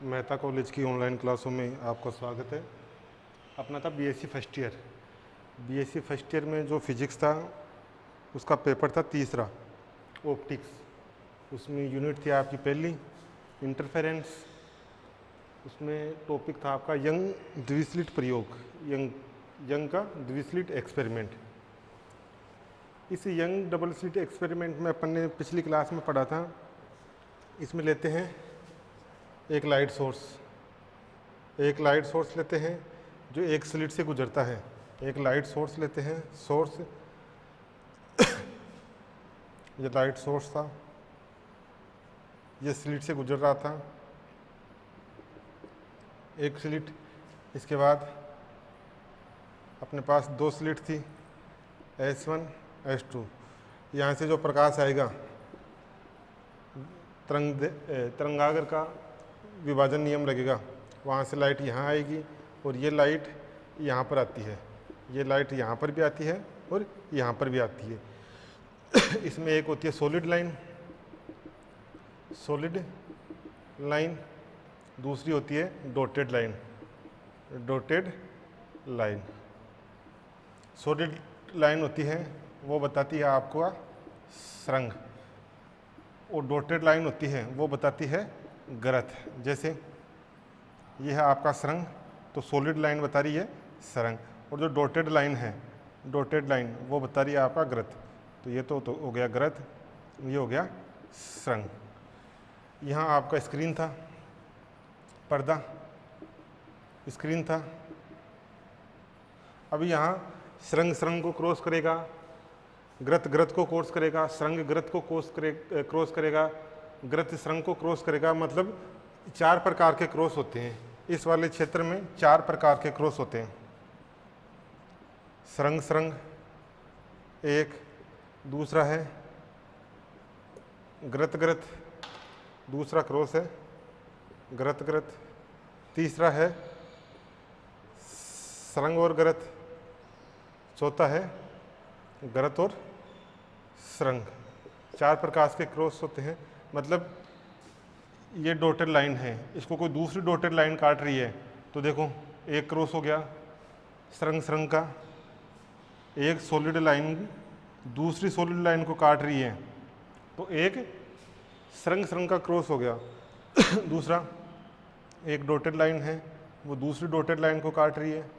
Mehta college की online क्लासों में आपका स्वागत है। अपना था BSc first year. BSc first year में जो फिजिक्स था उसका पेपर था तीसरा, ऑप्टिक्स। उसमें यूनिट थी आपकी पहली, इंटरफेरेंस। उसमें टॉपिक था आपका यंग द्विस्लिट प्रयोग, यंग का द्विस्लिट एक्सपेरिमेंट। इस यंग डबल स्लिट एक्सपेरिमेंट में अपन ने पिछली क्लास में पढ़ा था। इसमें लेते हैं एक लाइट सोर्स लेते हैं जो एक स्लिट से गुजरता है। एक लाइट सोर्स लेते हैं, सोर्स ये लाइट सोर्स था, ये स्लिट से गुजर रहा था, एक स्लिट। इसके बाद अपने पास दो स्लिट थी, S1 S2। यहाँ से जो प्रकाश आएगा, तरंगागर का विभाजन नियम लगेगा, वहाँ से लाइट यहाँ आएगी और ये लाइट यहाँ पर आती है, ये लाइट यहाँ पर भी आती है और यहाँ पर भी आती है। इसमें एक होती है सॉलिड लाइन, दूसरी होती है डॉटेड लाइन। सॉलिड लाइन होती है वो बताती है आपको सरंग, और डॉटेड लाइन होती है वो बताती है गरत। जैसे ये है आपका सरंग, तो सॉलिड लाइन बता रही है सरंग, और जो डॉटेड लाइन वो बता रही है आपका गरत। तो ये तो हो गया गरत, ये हो गया सरंग। यहाँ आपका स्क्रीन था, पर्दा स्क्रीन था। अभी यहाँ सरंग को क्रॉस करेगा, ग्रत को क्रॉस करेगा, सरंग ग्रत को क्रॉस करेगा, ग्रत सरंग को क्रॉस करेगा। मतलब 4 प्रकार के क्रॉस होते हैं इस वाले क्षेत्र में, 4 प्रकार के क्रॉस होते हैं। सरंग एक, दूसरा है ग्रत दूसरा क्रॉस है ग्रत, तीसरा है सरंग और ग्रत, चौथा है गरत और सरंग। 4 प्रकार के क्रॉस होते हैं। मतलब ये डॉटेड लाइन है, इसको कोई दूसरी डॉटेड लाइन काट रही है तो देखो एक क्रॉस हो गया सरंग का, एक सॉलिड लाइन दूसरी सॉलिड लाइन को काट रही है तो एक सरंग का क्रॉस हो गया। दूसरा एक डॉटेड लाइन है, वो दूसरी डॉटेड लाइन को काट रही है,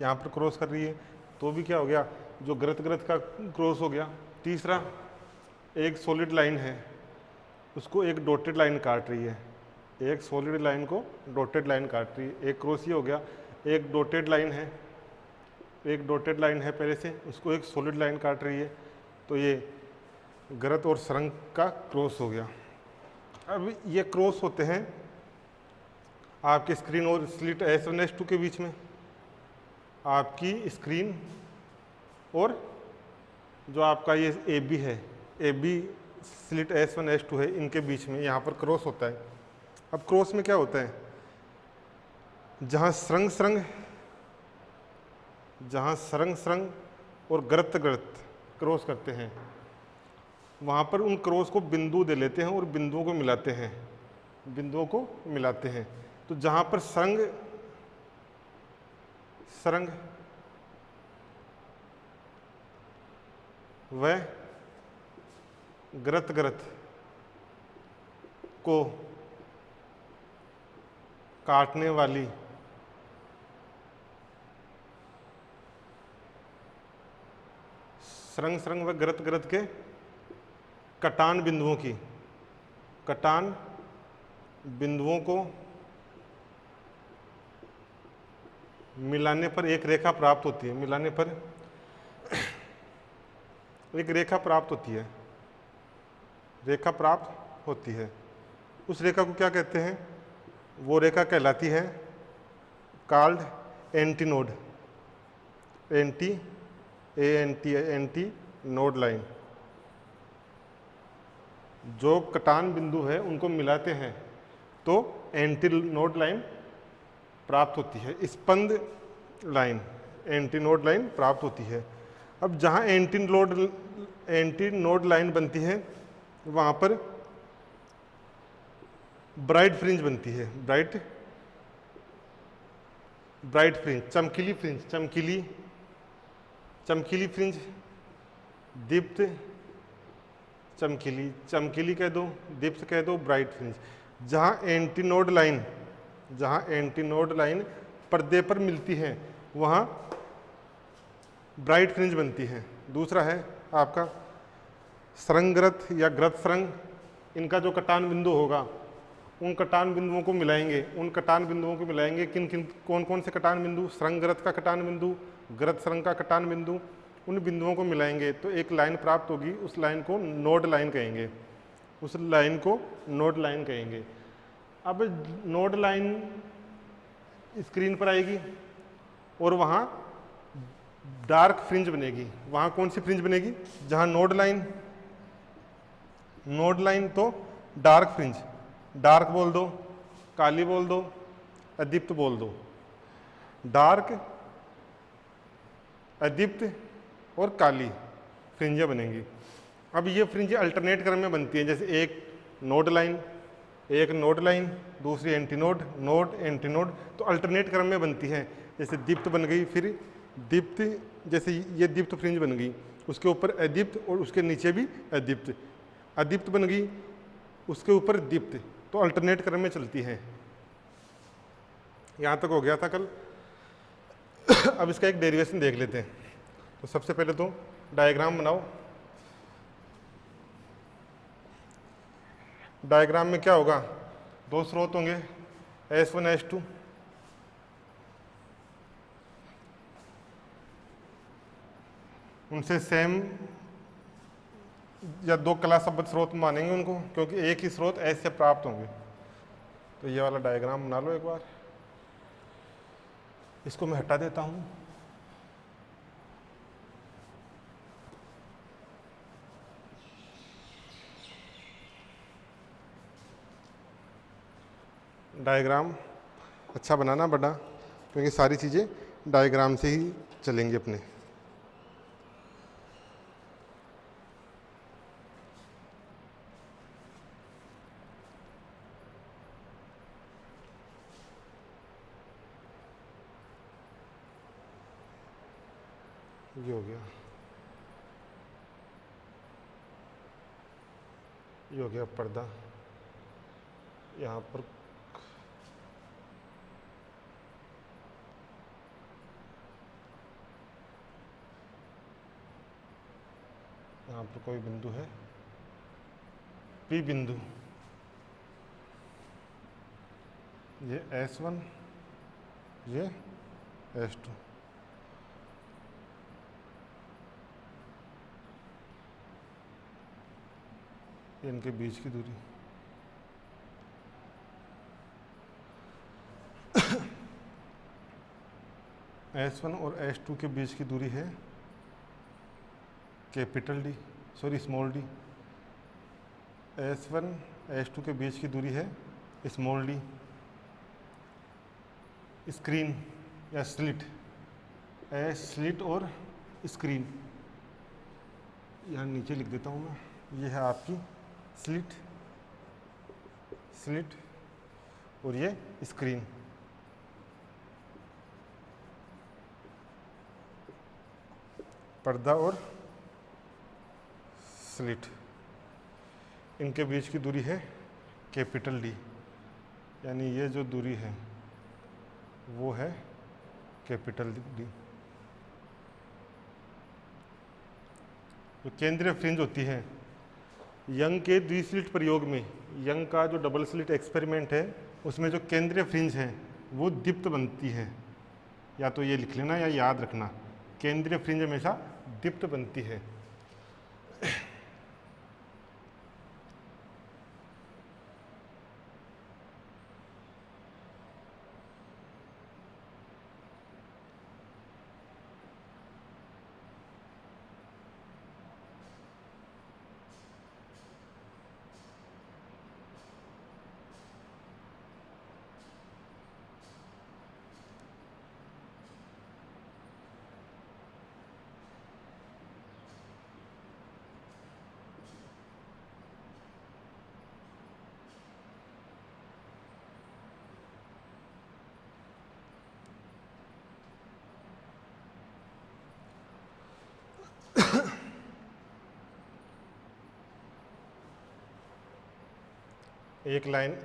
यहाँ पर क्रॉस कर रही है, तो भी क्या हो गया, जो ग्रत का क्रॉस हो गया। तीसरा एक सॉलिड लाइन है, उसको एक डॉटेड लाइन काट रही है, एक सॉलिड लाइन को डॉटेड लाइन काट रही है, एक क्रॉस ही हो गया। एक डॉटेड लाइन है पहले से, उसको एक सॉलिड लाइन काट रही है, तो ये गरत और सरंग का क्रॉस हो गया। अब ये क्रॉस होते हैं आपके स्क्रीन और स्लिट S1 S2 के बीच में। आपकी स्क्रीन और जो आपका ये AB है, AB स्लिट S1 S2 है, इनके बीच में यहाँ पर क्रॉस होता है। अब क्रॉस में क्या होता है, जहाँ सरंग और गरत क्रॉस करते हैं, वहाँ पर उन क्रॉस को बिंदु दे लेते हैं और बिंदुओं को मिलाते हैं। तो जहाँ पर सरंग व गरत को काटने वाली सरंग व गरत के कटान बिंदुओं को मिलाने पर एक रेखा प्राप्त होती है। रेखा प्राप्त होती है। उस रेखा को क्या कहते हैं, वो रेखा कहलाती है called antinode, anti node line. जो कटान बिंदु है उनको मिलाते हैं तो एंटी नोड लाइन प्राप्त होती है, स्पंद लाइन, एंटी नोड लाइन प्राप्त होती है। अब जहाँ एंटी नोड लाइन बनती है वहाँ पर ब्राइट फ्रिंज बनती है, ब्राइट ब्राइट फ्रिंज, चमकीली फ्रिंज, चमकीली, चमकीली फ्रिंज, दीप्त, चमकीली, चमकीली कह दो, दीप्त कह दो, ब्राइट फ्रिंज। जहाँ एंटीनोड लाइन, जहाँ एंटीनोड लाइन पर्दे पर मिलती है वहाँ ब्राइट फ्रिंज बनती है। दूसरा है आपका सरंग्रत या ग्रत सरंग, इनका जो कटान बिंदु होगा उन कटान बिंदुओं को मिलाएंगे, उन कटान बिंदुओं को मिलाएंगे, किन किन कौन कौन से कटान बिंदु, सरंग्रत का कटान बिंदु, ग्रत सरंग का कटान बिंदु, उन बिंदुओं को मिलाएंगे तो एक लाइन प्राप्त होगी। उस लाइन को नोड लाइन कहेंगे, उस लाइन को नोड लाइन कहेंगे। अब नोड लाइन स्क्रीन पर आएगी और वहाँ डार्क फ्रिंज बनेगी। वहाँ कौन सी फ्रिंज बनेगी? जहाँ नोड लाइन, नोड लाइन तो डार्क फ्रिंज, डार्क बोल दो, काली बोल दो, अदीप्त बोल दो। डार्क, अदीप्त और काली फ्रिंजें बनेंगी। अब ये फ्रिंज अल्टरनेट क्रम में बनती है, जैसे एक नोड लाइन, एक नोड लाइन, दूसरी एंटीनोड, नोड एंटीनोड, तो अल्टरनेट क्रम में बनती है। जैसे दीप्त बन गई, फिर दीप्त, जैसे ये दीप्त फ्रिंज बन गई, उसके ऊपर अदीप्त और उसके नीचे भी अदीप्त, अदीप्त बन गई, उसके ऊपर दीप्त, तो अल्टरनेट क्रम में चलती है। यहाँ तक हो गया था कल। अब इसका एक डेरिवेशन देख लेते हैं। तो सबसे पहले तो डायग्राम बनाओ। डायग्राम में क्या होगा? दो स्रोत होंगे, S1 S2, उनसे सेम या दो कला संबद्ध स्रोत मानेंगे उनको, क्योंकि एक ही स्रोत S से प्राप्त होंगे। तो ये वाला डायग्राम बना लो एक बार। इसको मैं हटा देता हूँ। डायग्राम अच्छा बनाना बड़ा, क्योंकि सारी चीज़ें डायग्राम से ही चलेंगी अपने। ये हो गया, ये हो गया पर्दा। यहाँ पर यहाँ पर कोई बिंदु है, P बिंदु, ये S1, ये S2। इनके बीच की दूरी S1 और S2 के बीच की दूरी है capital D, sorry small d। S1 S2 के बीच की दूरी है स्मॉल d। स्क्रीन या स्लिट, स्लिट और स्क्रीन, यहाँ नीचे लिख देता हूँ मैं। ये है आपकी स्लिट, स्लिट और ये स्क्रीन। पर्दा और स्लिट, इनके बीच की दूरी है कैपिटल D, यानी ये जो दूरी है वो है कैपिटल D। जो केंद्रीय फ्रिंज होती है यंग के द्विस्लिट प्रयोग में, यंग का जो डबल स्लिट एक्सपेरिमेंट है उसमें जो केंद्रीय फ्रिंज है वो दीप्त बनती है। या तो ये लिख लेना या याद रखना, केंद्रीय फ्रिंज हमेशा दीप्त बनती है। एक लाइन,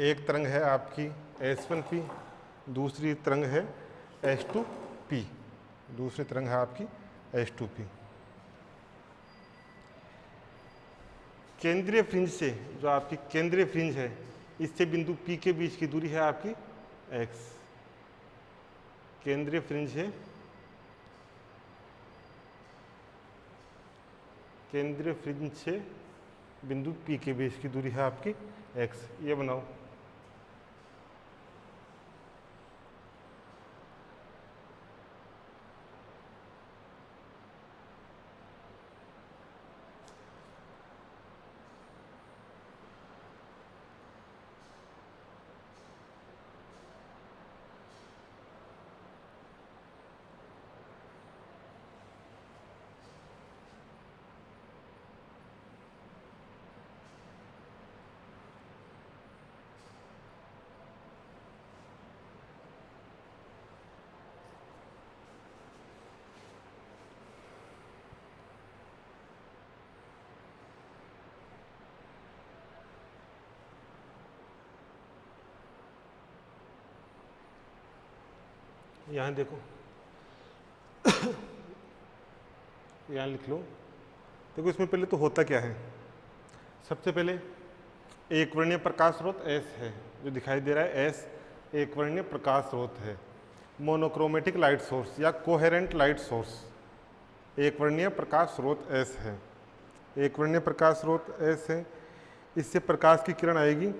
एक तरंग है आपकी S1P, दूसरी तरंग है S2P, दूसरी तरंग है आपकी S2P। केंद्रीय फ्रिंज से, जो आपकी केंद्रीय फ्रिंज है, इससे बिंदु P के बीच की दूरी है आपकी x। केंद्रीय फ्रिंज है, केंद्रीय फ्रिंज से बिंदु P के बीच की दूरी है आपकी x। ये बनाओ। यहाँ देखो, यहाँ लिख लो। देखो इसमें पहले तो होता क्या है, सबसे पहले एक वर्णीय प्रकाश स्रोत S है, जो दिखाई दे रहा है S एक वर्णीय प्रकाश स्रोत है। मोनोक्रोमेटिक लाइट सोर्स या कोहेरेंट लाइट सोर्स, एक वर्णीय प्रकाश स्रोत S है। एक वर्णीय प्रकाश स्रोत S है। इससे प्रकाश की किरण आएगी,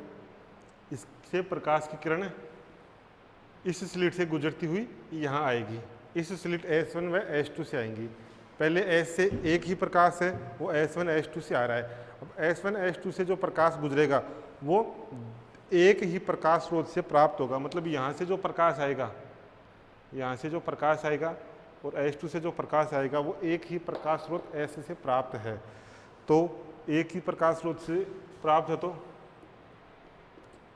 इससे प्रकाश की किरण इस स्लिट से गुजरती हुई यहाँ आएगी। इस स्लिट S1 व S2 से आएंगी। पहले S से एक ही प्रकाश है, वो S1 S2 से आ रहा है। अब S1 S2 से जो प्रकाश गुजरेगा वो एक ही प्रकाश स्रोत से प्राप्त होगा। मतलब यहाँ से जो प्रकाश आएगा, यहाँ से जो प्रकाश आएगा और S2 से जो प्रकाश आएगा वो एक ही प्रकाश स्रोत S से प्राप्त है। तो एक ही प्रकाश स्रोत से प्राप्त है तो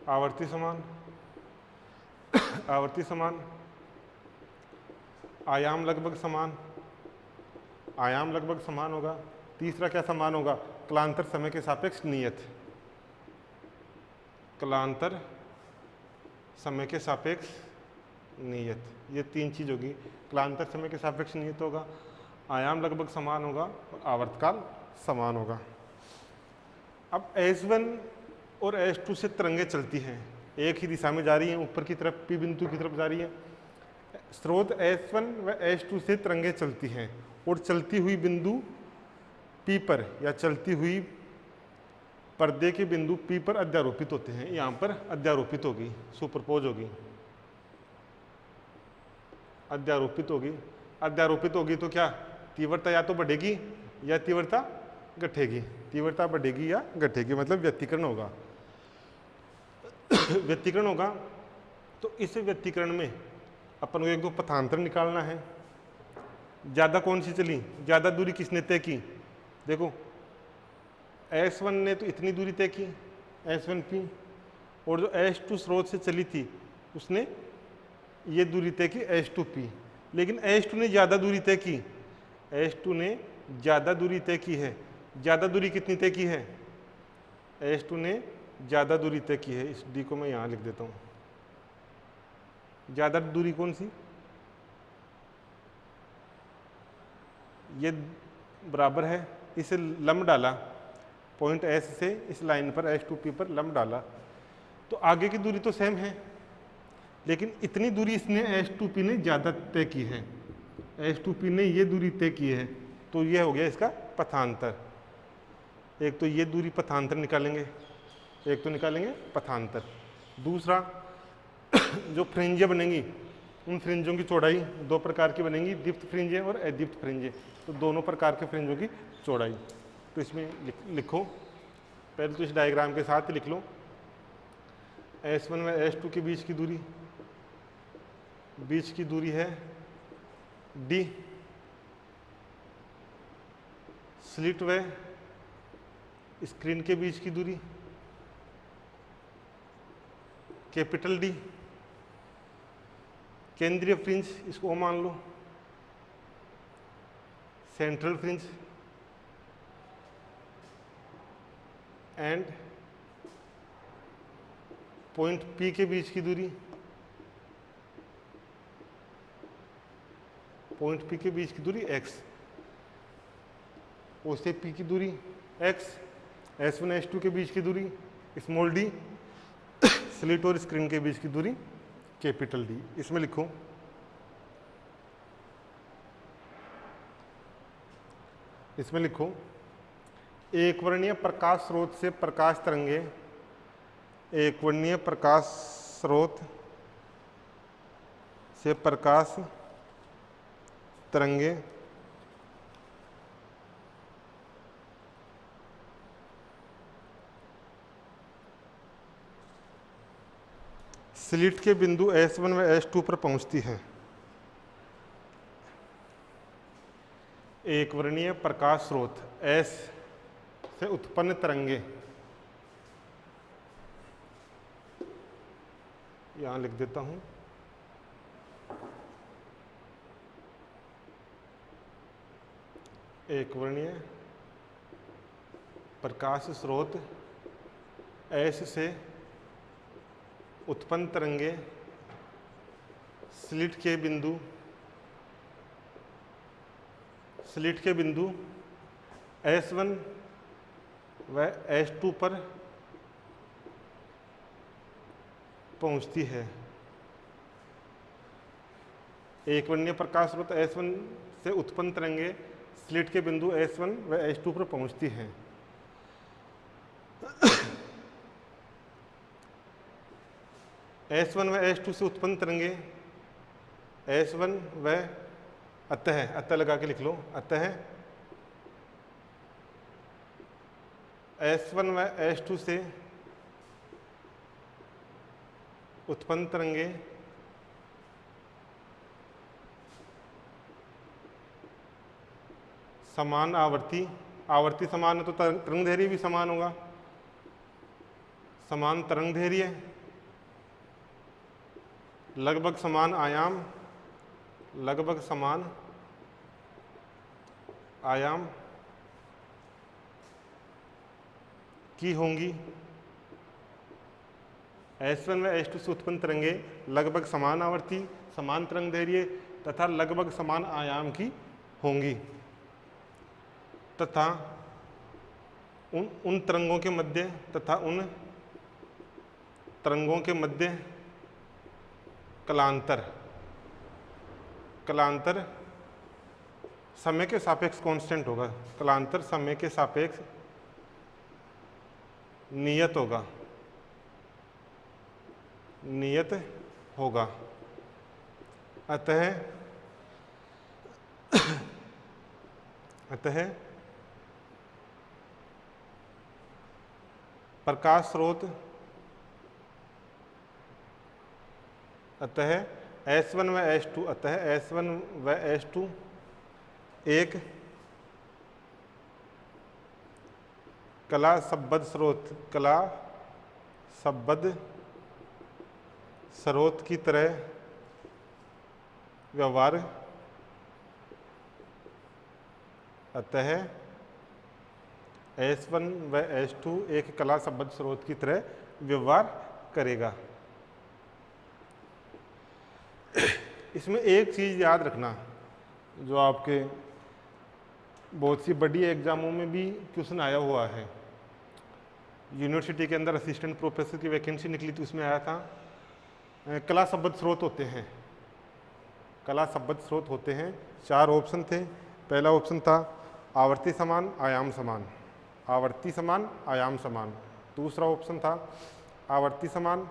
आवर्ती समान, आवर्ती समान, आयाम लगभग समान, आयाम लगभग समान होगा। तीसरा क्या समान होगा, कलांतर समय के सापेक्ष नियत, कलांतर समय के सापेक्ष नियत। ये तीन चीज होगी, कलांतर समय के सापेक्ष नियत होगा, आयाम लगभग समान होगा और आवर्तकाल समान होगा। अब S1 और S2 से तरंगें चलती हैं, एक ही दिशा में जा रही हैं, ऊपर की तरफ P बिंदु की तरफ जा रही हैं। स्रोत S1 व S2 से तरंगें चलती हैं और चलती हुई बिंदु P पर या चलती हुई पर्दे के बिंदु P पर अध्यारोपित होते हैं। यहाँ पर अध्यारोपित होगी, सुपरपोज होगी, अध्यारोपित होगी। अध्यारोपित होगी तो क्या, तीव्रता या तो बढ़ेगी या तीव्रता घटेगी। तीव्रता बढ़ेगी या घटेगी, मतलब व्यतिकरण होगा। व्यतिकरण होगा तो इस व्यतिकरण में अपन को एक दो पथांतर निकालना है। ज़्यादा कौन सी चली, ज़्यादा दूरी किसने तय की, देखो S1 ने तो इतनी दूरी तय की S1P, और जो S2 स्रोत से चली थी उसने ये दूरी तय की S2P। लेकिन S2 ने ज़्यादा दूरी तय की, S2 ने ज़्यादा दूरी तय की है। ज़्यादा दूरी कितनी तय की है, S2 ने ज़्यादा दूरी तय की है। इस D को मैं यहाँ लिख देता हूँ। ज़्यादा दूरी कौन सी, ये बराबर है, इसे लंब डाला, पॉइंट S से इस लाइन पर S2P पर लंब डाला तो आगे की दूरी तो सेम है, लेकिन इतनी दूरी इसने S2P ने ज़्यादा तय की है। S2P ने ये दूरी तय की है, तो ये हो गया इसका पथांतर। एक तो ये दूरी पथांतर निकालेंगे, एक तो निकालेंगे पथांतर। दूसरा जो फ्रिंजें बनेंगी, उन फ्रिंजों की चौड़ाई दो प्रकार की बनेंगी, दीप्त फ्रिंजें और अदीप्त फ्रिंजें। तो दोनों प्रकार के फ्रिंजों की चौड़ाई तो इसमें लिखो, पहले तो इस डायग्राम के साथ ही लिख लो। S1 व S2 के बीच की दूरी है D। स्लिट व स्क्रीन के बीच की दूरी कैपिटल D। केंद्रीय फ्रिंज इसको मान लो, central fringe and point P के बीच की दूरी, पॉइंट P के बीच की दूरी x, उससे P की दूरी x, S1 S2 के बीच की दूरी स्मॉल d, स्लिट और स्क्रीन के बीच की दूरी कैपिटल D। इसमें लिखो एक वर्णीय प्रकाश स्रोत से प्रकाश तरंगे, एक वर्णीय प्रकाश स्रोत से प्रकाश तरंगे स्लिट के बिंदु S1 व S2 पर पहुंचती है। एक वर्णीय प्रकाश स्रोत S से उत्पन्न तरंगे, यहां लिख देता हूं, एक वर्णीय प्रकाश स्रोत S से उत्पन्न तरंगे स्लिट के बिंदु S1 व S2 पर पहुंचती है। एक वर्णीय प्रकाश स्रोत S1 से उत्पन्न तरंगे स्लिट के बिंदु S1 व S2 पर पहुंचती है। S1 व S2 से उत्पन्न तरंगे S1 व अतः लगा के लिख लो, अतः S1 व S2 से उत्पन्न तरंगे समान आवर्ती समान है तो तरंग दैर्घ्य भी समान होगा, समान तरंग दैर्घ्य, लगभग समान आयाम, लगभग समान आयाम की होंगी। S1 व S2 से उत्पन्न तरंगे लगभग समान आवर्ती, समान तरंग दैर्घ्य तथा लगभग समान आयाम की होंगी तथा उन तरंगों के मध्य कलांतर समय के सापेक्ष कांस्टेंट होगा, कलांतर समय के सापेक्ष नियत होगा। अतः प्रकाश स्रोत S1 व S2 एक कला संबद्ध स्रोत की तरह व्यवहार, अतः S1 व S2 एक कला संबद्ध स्रोत की तरह व्यवहार करेगा। इसमें एक चीज़ याद रखना जो आपके बहुत सी बड़ी एग्जामों में भी क्वेश्चन आया हुआ है। यूनिवर्सिटी के अंदर असिस्टेंट प्रोफेसर की वैकेंसी निकली थी, उसमें आया था कला संबद्ध स्रोत होते हैं, कला संबद्ध स्रोत होते हैं। 4 ऑप्शन थे। पहला ऑप्शन था आवर्ती समान आयाम समान, आवर्ती समान आयाम समान। दूसरा ऑप्शन था आवर्ती समान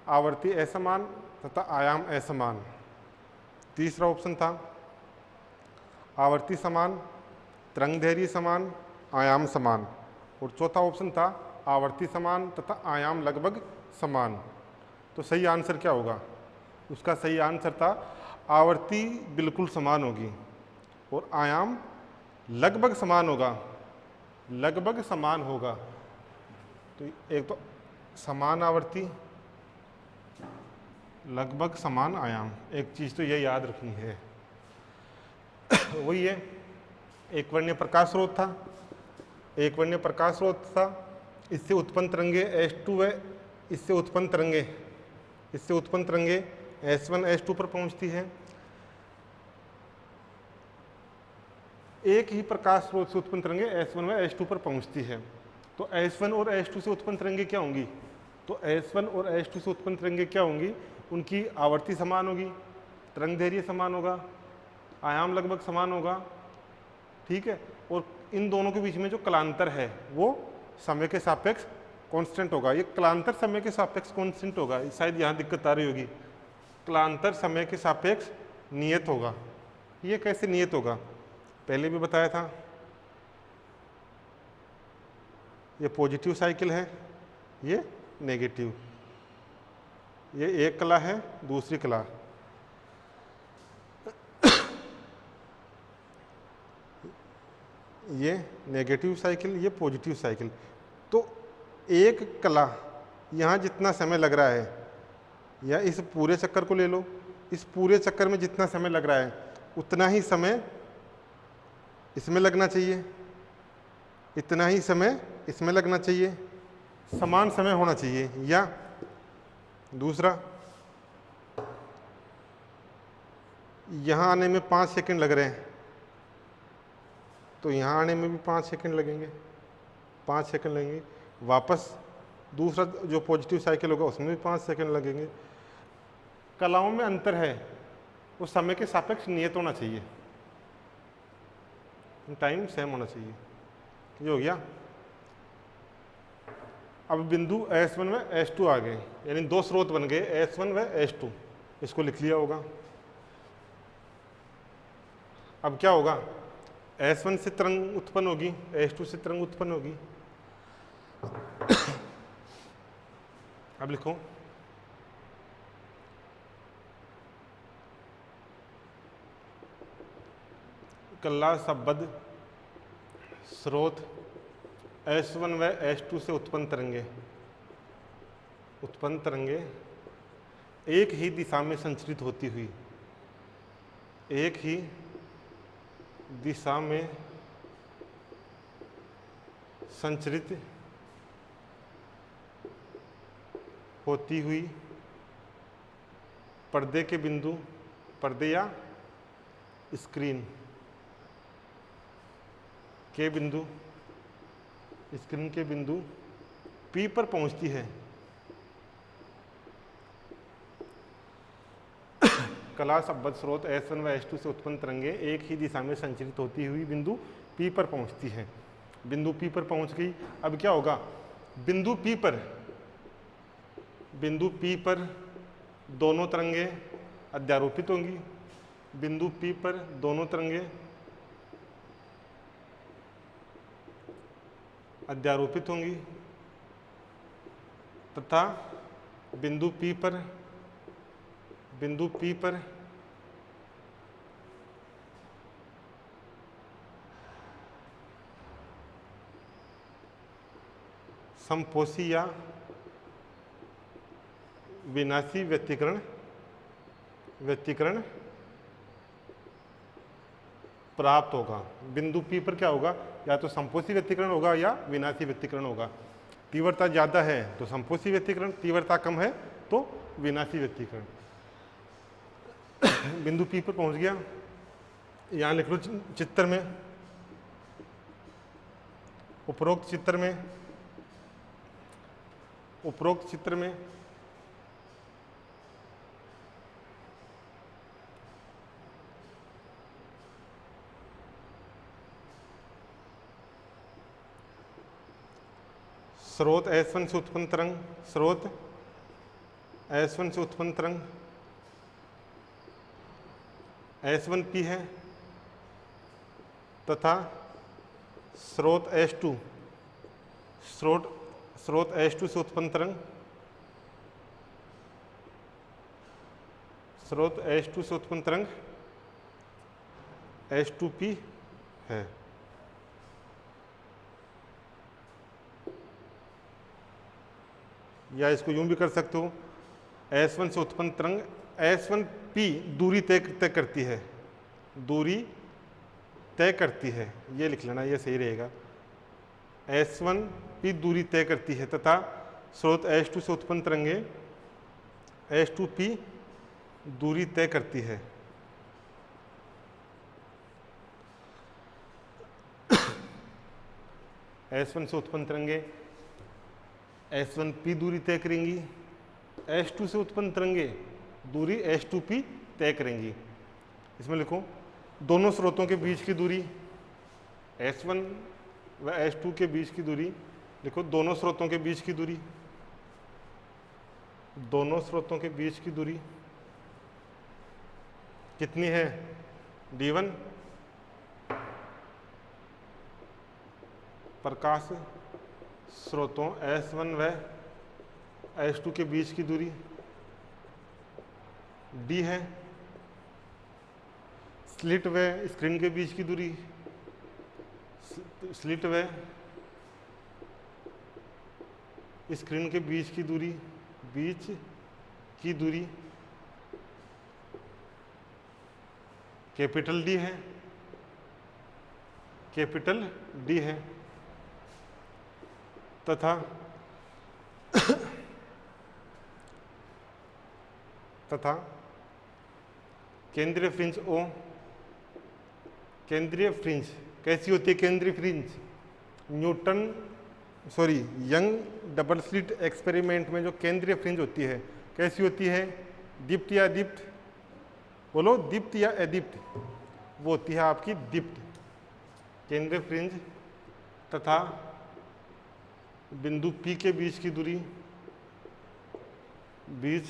आवर्ती असमान तथा आयाम असमान। तीसरा ऑप्शन था आवर्ती समान तरंग दैर्घ्य समान आयाम समान। और चौथा ऑप्शन था आवर्ती समान तथा आयाम लगभग समान। तो सही आंसर क्या होगा? उसका सही आंसर था आवर्ती बिल्कुल समान होगी और आयाम लगभग समान होगा, लगभग समान होगा। तो एक तो समान आवर्ती लगभग समान आयाम, एक चीज़ तो ये याद रखनी है। वही है, एक वर्णीय प्रकाश स्रोत था, एक वर्णीय प्रकाश स्रोत था इससे उत्पन्न तरंगे H2 व इससे उत्पन्न तरंगे S1 S2 पर पहुंचती है। एक ही प्रकाश स्रोत से उत्पन्न तरंगे S1 व S2 पर पहुंचती है। तो S1 और S2 से उत्पन्न तरंगे क्या होंगी? तो S1 और S2 से उत्पन्न तरंगे क्या होंगी? उनकी आवर्ती समान होगी, तरंग दैर्घ्य समान होगा, आयाम लगभग समान होगा, ठीक है। और इन दोनों के बीच में जो कलांतर है वो समय के सापेक्ष कांस्टेंट होगा। ये कलांतर समय के सापेक्ष कांस्टेंट होगा, शायद यहाँ दिक्कत आ रही होगी। कलांतर समय के सापेक्ष नियत होगा। ये कैसे नियत होगा? पहले भी बताया था। ये पॉजिटिव साइकिल है, ये नेगेटिव। ये एक कला है, दूसरी कला। ये नेगेटिव साइकिल, ये पॉजिटिव साइकिल। तो एक कला यहाँ जितना समय लग रहा है, या इस पूरे चक्कर को ले लो, इस पूरे चक्कर में जितना समय लग रहा है उतना ही समय इसमें लगना चाहिए, इतना ही समय इसमें लगना चाहिए, समान समय होना चाहिए। या दूसरा, यहाँ आने में 5 सेकंड लग रहे हैं तो यहाँ आने में भी 5 सेकंड लगेंगे, 5 सेकंड लगेंगे। वापस दूसरा जो पॉजिटिव साइकिल होगा उसमें भी 5 सेकंड लगेंगे। कलाओं में अंतर है, वो समय के सापेक्ष नियत होना चाहिए, टाइम सेम होना चाहिए। ये हो गया। अब बिंदु S1 व S2 आ गए, यानी दो स्रोत बन गए S1 व S2। इसको लिख लिया होगा। अब क्या होगा? S1 से तरंग उत्पन्न होगी, S2 से तरंग उत्पन्न होगी। अब लिखो, कला संबद्ध स्रोत S1 व S2 से उत्पन्न तरंगे एक ही दिशा में संचरित होती हुई, एक ही दिशा में संचरित होती हुई पर्दे के बिंदु, पर्दे या स्क्रीन के बिंदु, स्क्रीन के बिंदु P पर पहुंचती है। कला संबद्ध स्रोत S1 व S2 से उत्पन्न तरंगे एक ही दिशा में संचरित होती हुई बिंदु P पर पहुंचती है। बिंदु P पर पहुंच गई। अब क्या होगा? बिंदु P पर दोनों तरंगे अध्यारोपित होंगी। बिंदु P पर दोनों तरंगे अध्यारोपित होंगी तथा बिंदु P पर समपोषी या विनाशी व्यतिकरण प्राप्त होगा। बिंदु P पर क्या होगा? या तो समपोषी व्यतिकरण होगा या विनाशी व्यतिकरण होगा। तीव्रता ज़्यादा है तो समपोषी व्यतिकरण, तीव्रता कम है तो विनाशी व्यतिकरण। बिंदु P पर पहुंच गया। यहाँ लिख लो चित्र में, उपरोक्त चित्र में स्रोत S1 से उत्पन्न तरंग S1P है तथा स्रोत S2 से उत्पन्न तरंग S2P है। या इसको यूं भी कर सकते हो, S1 से उत्पन्न तरंग S1P दूरी तय करती है, ये लिख लेना, ये सही रहेगा। S1 P दूरी तय करती है तथा स्रोत H2 से उत्पन्न तरंगें H2P दूरी तय करती है। S1 से उत्पन्न तरंगें S1P दूरी तय करेंगी, H2 से उत्पन्न तरंगें दूरी H2P तय करेंगी। इसमें लिखो दोनों स्रोतों के बीच की दूरी S1 व H2 के बीच की दूरी, लिखो दोनों स्रोतों के बीच की दूरी, दोनों स्रोतों के बीच की दूरी कितनी है? D1। प्रकाश स्रोतों S1 व H2 के बीच की दूरी D है। स्लिट व स्क्रीन के बीच की दूरी, स्लिट व स्क्रीन के बीच की दूरी, बीच की दूरी कैपिटल D है, कैपिटल D है तथा केंद्रीय फ्रिंज O, केंद्रीय फ्रिंज कैसी होती है? केंद्रीय fringe young double slit experiment में जो केंद्रीय फ्रिंज होती है कैसी होती है? दीप्त या दीप्त? बोलो, दीप्त या अदीप्त? वो होती है आपकी दीप्त। केंद्रीय फ्रिंज तथा बिंदु P के बीच की दूरी, बीच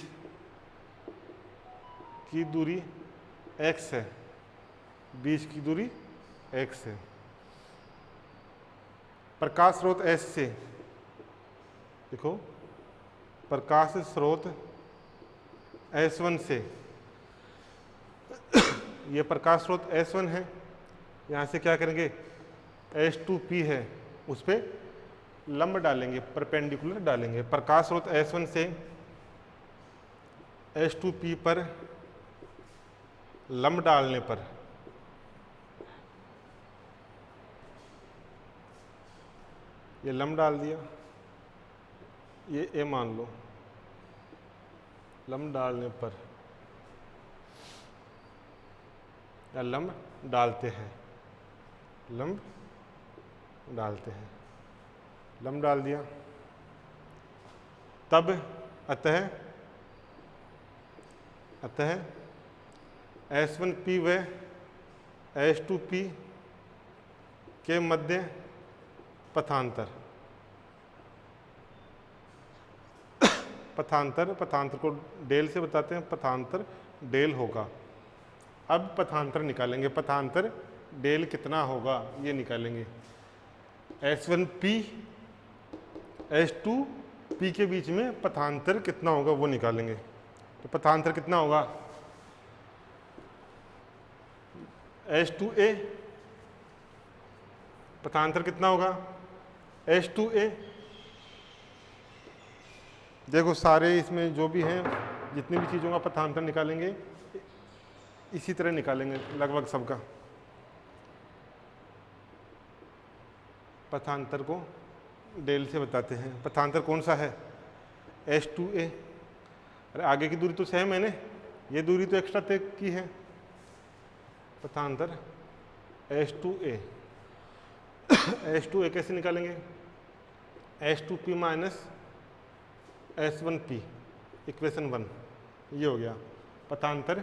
की दूरी x है, बीच की दूरी x है। प्रकाश स्रोत S से, देखो प्रकाश स्रोत S1 से, ये प्रकाश स्रोत S1 है, यहाँ से क्या करेंगे? H2P है, उस पर लंब डालेंगे, परपेंडिकुलर डालेंगे। प्रकाश स्रोत S1 से H2P पर लंब डालने पर ये लंब डाल दिया, ये A मान लो, लंब डालने पर या लंब डालते हैं, लंब डालते हैं, लंब डाल दिया, तब अतः S1P व H2P के मध्य पथांतर, पथांतर को डेल से बताते हैं, पथांतर डेल होगा। अब पथांतर निकालेंगे, पथांतर डेल कितना होगा ये निकालेंगे। S1P H2P के बीच में पथांतर कितना होगा वो निकालेंगे। तो पथांतर कितना होगा? H2A, पथांतर कितना होगा? H2A। देखो सारे इसमें जो भी हैं, जितनी भी चीज़ों का पथांतर निकालेंगे इसी तरह निकालेंगे लगभग सबका। पथांतर को डेल से बताते हैं। पथांतर कौन सा है? H2A। अरे आगे की दूरी तो सेम है ना, ये दूरी तो एक्स्ट्रा तय की है। पथांतर H2A। H2A कैसे निकालेंगे? H2P माइनस S1P, इक्वेशन 1, ये हो गया। पथांतर